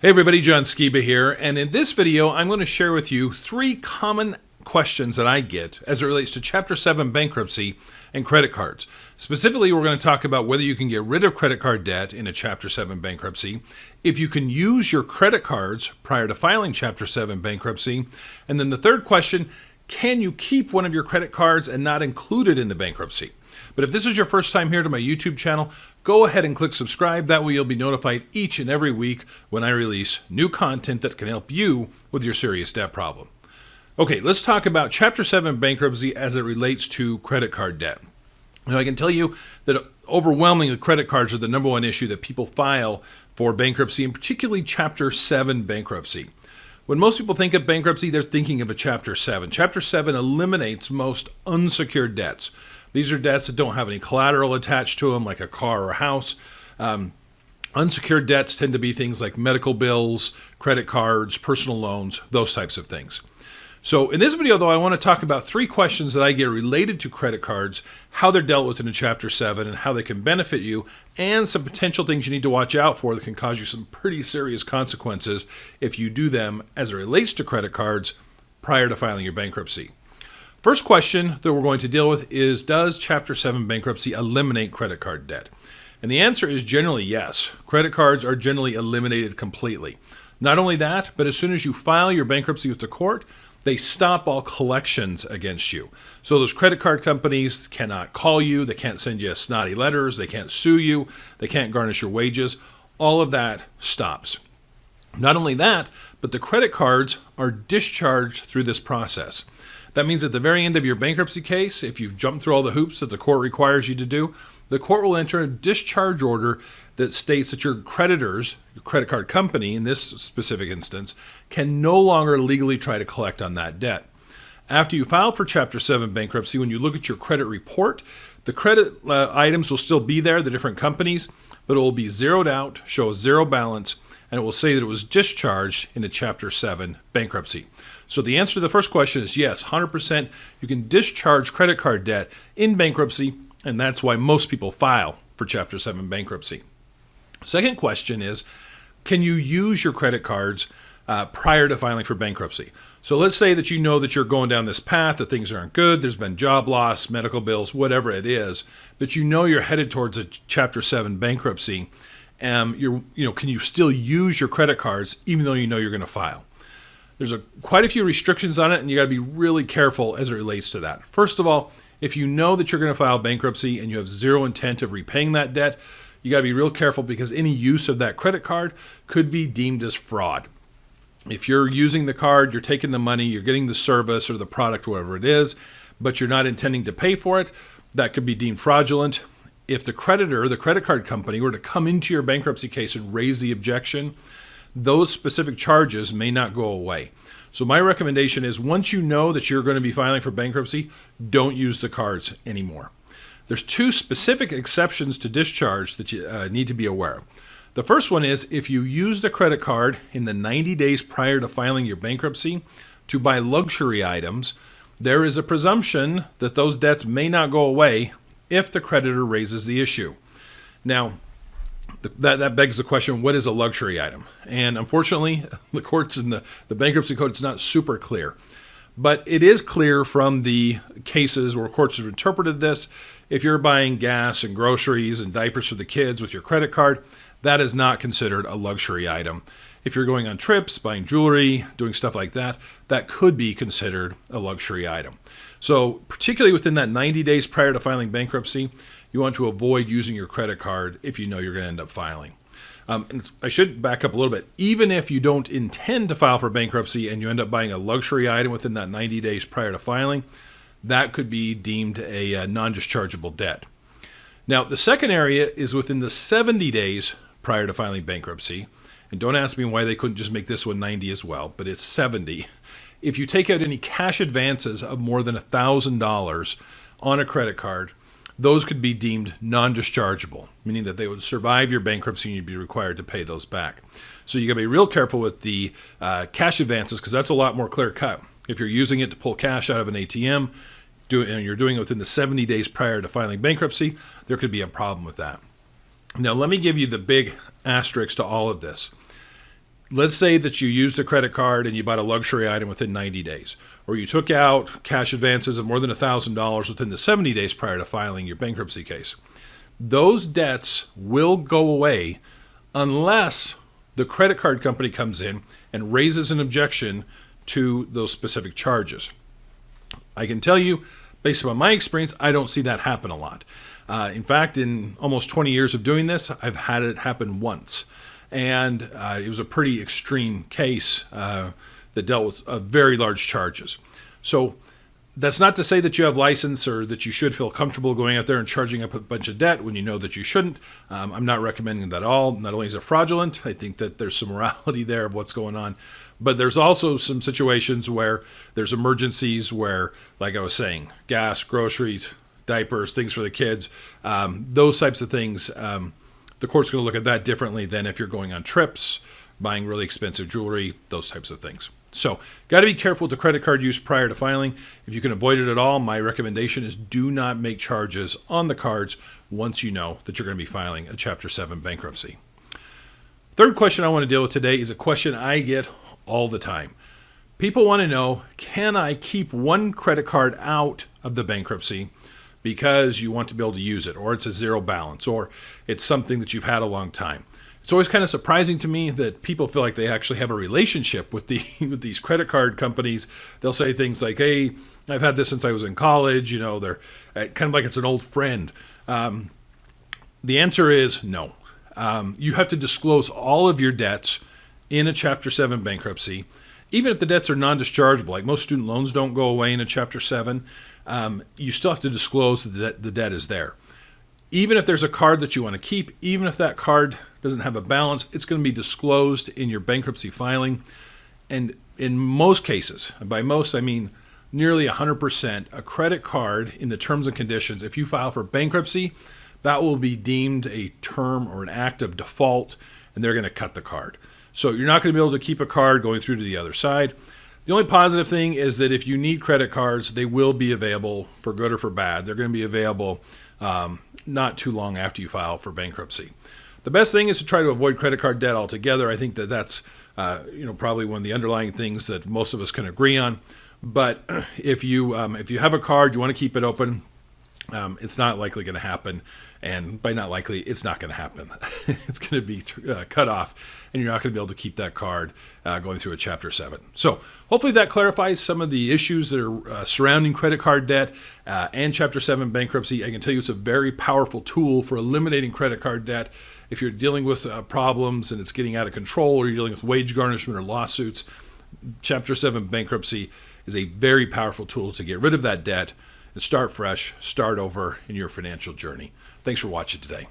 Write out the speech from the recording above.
Hey everybody, John Skiba here, and in this video I'm going to share with you 3 common questions that I get as it relates to Chapter 7 bankruptcy and credit cards. Specifically, we're going to talk about whether you can get rid of credit card debt in a Chapter 7 bankruptcy, if you can use your credit cards prior to filing Chapter 7 bankruptcy, and then the third question, can you keep one of your credit cards and not include it in the bankruptcy? But if this is your first time here to my YouTube channel, go ahead and click subscribe. That way you'll be notified each and every week when I release new content that can help you with your serious debt problem. Okay, let's talk about Chapter 7 bankruptcy as it relates to credit card debt. Now, I can tell you that overwhelmingly credit cards are the number one issue that people file for bankruptcy, and particularly Chapter 7 bankruptcy. When most people think of bankruptcy, they're thinking of a Chapter 7. Chapter 7 eliminates most unsecured debts. These are debts that don't have any collateral attached to them, like a car or a house. Unsecured debts tend to be things like medical bills, credit cards, personal loans, those types of things. So in this video, though, I want to talk about 3 questions that I get related to credit cards, how they're dealt with in a Chapter 7, and how they can benefit you, and some potential things you need to watch out for that can cause you some pretty serious consequences if you do them as it relates to credit cards prior to filing your bankruptcy. First question that we're going to deal with is, does Chapter 7 bankruptcy eliminate credit card debt? And the answer is generally yes. Credit cards are generally eliminated completely. Not only that, but as soon as you file your bankruptcy with the court, they stop all collections against you. So those credit card companies cannot call you, they can't send you snotty letters, they can't sue you, they can't garnish your wages. All of that stops. Not only that, but the credit cards are discharged through this process. That means at the very end of your bankruptcy case, if you've jumped through all the hoops that the court requires you to do, the court will enter a discharge order that states that your creditors, your credit card company in this specific instance, can no longer legally try to collect on that debt. After you file for Chapter 7 bankruptcy, when you look at your credit report, the credit items will still be there, the different companies, but it will be zeroed out, show a zero balance, and it will say that it was discharged in a Chapter 7 bankruptcy. So the answer to the first question is yes, 100% you can discharge credit card debt in bankruptcy, and that's why most people file for Chapter 7 bankruptcy. Second question is, can you use your credit cards prior to filing for bankruptcy? So let's say that you know that you're going down this path, that things aren't good, there's been job loss, medical bills, whatever it is, but you know you're headed towards a Chapter 7 bankruptcy. Can you still use your credit cards even though you know you're going to file? There's quite a few restrictions on it, and you got to be really careful as it relates to that. First of all, if you know that you're going to file bankruptcy and you have zero intent of repaying that debt, you got to be real careful because any use of that credit card could be deemed as fraud. If you're using the card, you're taking the money, you're getting the service or the product, whatever it is, but you're not intending to pay for it, that could be deemed fraudulent. If the creditor, the credit card company, were to come into your bankruptcy case and raise the objection, those specific charges may not go away. So my recommendation is, once you know that you're going to be filing for bankruptcy, don't use the cards anymore. There's 2 specific exceptions to discharge that you need to be aware of. The first one is if you use the credit card in the 90 days prior to filing your bankruptcy to buy luxury items, there is a presumption that those debts may not go away if the creditor raises the issue. Now, that begs the question, what is a luxury item? And unfortunately, the courts in the bankruptcy code, it's not super clear. But it is clear from the cases where courts have interpreted this. If you're buying gas and groceries and diapers for the kids with your credit card, that is not considered a luxury item. If you're going on trips, buying jewelry, doing stuff like that, that could be considered a luxury item. So particularly within that 90 days prior to filing bankruptcy, you want to avoid using your credit card if you know you're going to end up filing. And I should back up a little bit. Even if you don't intend to file for bankruptcy and you end up buying a luxury item within that 90 days prior to filing, that could be deemed a non-dischargeable debt. Now, the second area is within the 70 days prior to filing bankruptcy. And don't ask me why they couldn't just make this one 90 as well, but it's 70. If you take out any cash advances of more than $1,000 on a credit card, those could be deemed non-dischargeable, meaning that they would survive your bankruptcy and you'd be required to pay those back. So you got to be real careful with the cash advances because that's a lot more clear cut. If you're using it to pull cash out of an ATM, and you're doing it within the 70 days prior to filing bankruptcy, there could be a problem with that. Now, let me give you the big asterisk to all of this. let's say that you used a credit card and you bought a luxury item within 90 days, or you took out cash advances of more than $1,000 within the 70 days prior to filing your bankruptcy case. Those debts will go away unless the credit card company comes in and raises an objection to those specific charges. I can tell you, based on my experience, I don't see that happen a lot. In fact, in almost 20 years of doing this, I've had it happen once. And it was a pretty extreme case that dealt with very large charges. So that's not to say that you have license or that you should feel comfortable going out there and charging up a bunch of debt when you know that you shouldn't. I'm not recommending that at all. Not only is it fraudulent, I think that there's some morality there of what's going on, but there's also some situations where there's emergencies where, like I was saying, gas, groceries, diapers, things for the kids, those types of things. The court's going to look at that differently than if you're going on trips, buying really expensive jewelry, those types of things. So, got to be careful with the credit card use prior to filing. If you can avoid it at all, my recommendation is do not make charges on the cards once you know that you're going to be filing a Chapter 7 bankruptcy. Third question I want to deal with today is a question I get all the time. People want to know, can I keep one credit card out of the bankruptcy because you want to be able to use it, or it's a zero balance, or it's something that you've had a long time? It's always kind of surprising to me that people feel like they actually have a relationship with with these credit card companies. They'll say things like, hey, I've had this since I was in college. They're kind of like it's an old friend. The answer is no. You have to disclose all of your debts in a Chapter 7 bankruptcy. Even if the debts are non-dischargeable, like most student loans don't go away in a Chapter 7, you still have to disclose that the debt is there. Even if there's a card that you want to keep, even if that card doesn't have a balance, it's going to be disclosed in your bankruptcy filing. And in most cases, and by most I mean nearly 100%, a credit card in the terms and conditions, if you file for bankruptcy, that will be deemed a term or an act of default, and they're going to cut the card. So you're not going to be able to keep a card going through to the other side. The only positive thing is that if you need credit cards, they will be available for good or for bad. They're going to be available not too long after you file for bankruptcy. The best thing is to try to avoid credit card debt altogether. I think that's probably one of the underlying things that most of us can agree on. But if you have a card, you want to keep it open, it's not likely going to happen. And by not likely, it's not going to happen. It's going to be cut off, and you're not going to be able to keep that card going through a Chapter 7. So hopefully that clarifies some of the issues that are surrounding credit card debt and Chapter 7 bankruptcy. I can tell you it's a very powerful tool for eliminating credit card debt. If you're dealing with problems and it's getting out of control, or you're dealing with wage garnishment or lawsuits, Chapter 7 bankruptcy is a very powerful tool to get rid of that debt and start fresh, start over in your financial journey. Thanks for watching today.